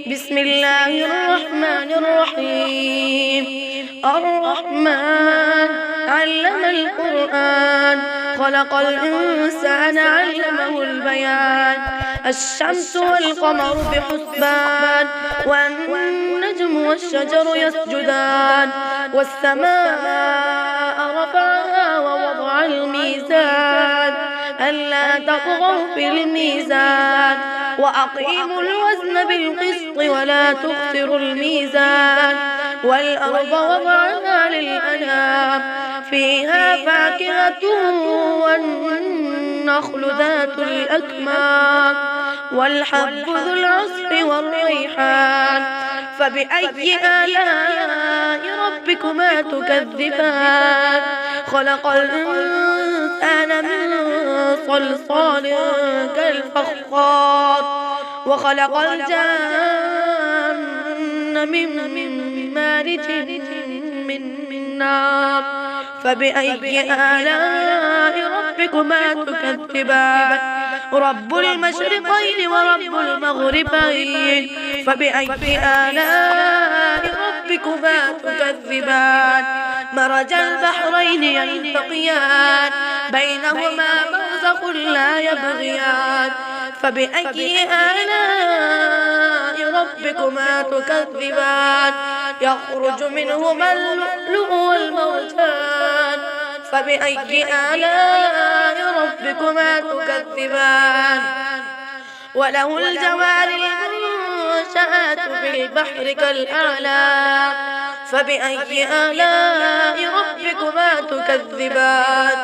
بسم الله الرحمن الرحيم. الرحمن علم القرآن، خلق الإنسان علمه البيان. الشمس والقمر بحسبان، والنجم والشجر يسجدان. والسماء رفعها ووضع الميزان، ألا تطغوا في الميزان، وأقيموا الوزن بالقسط ولا تخسروا الميزان. والأرض وضعها للأنام، فيها فاكهة والنخل ذات الأكمام، والحب ذو العصف والريحان. فبأي آلاء ربكما تكذبان؟ خلق الإنسان من صلصال كالفخار، وخلق الجن من مارج من نار. فبأي آلاء ربكما تكذبان؟ رب المشرقين ورب المغربين. فبأي آلاء ربكما تكذبان؟ مرج البحرين يلتقيان، بينهما برزخ لا يبغيان. فبأي آلاء ربكما تكذبان؟ يخرج منهما اللؤلؤ والمرجان. فبأي آلاء ربكما تكذبان؟ وله الجوار المنشآت في البحر كالأعلام. فبأي آلاء ربكما تكذبان؟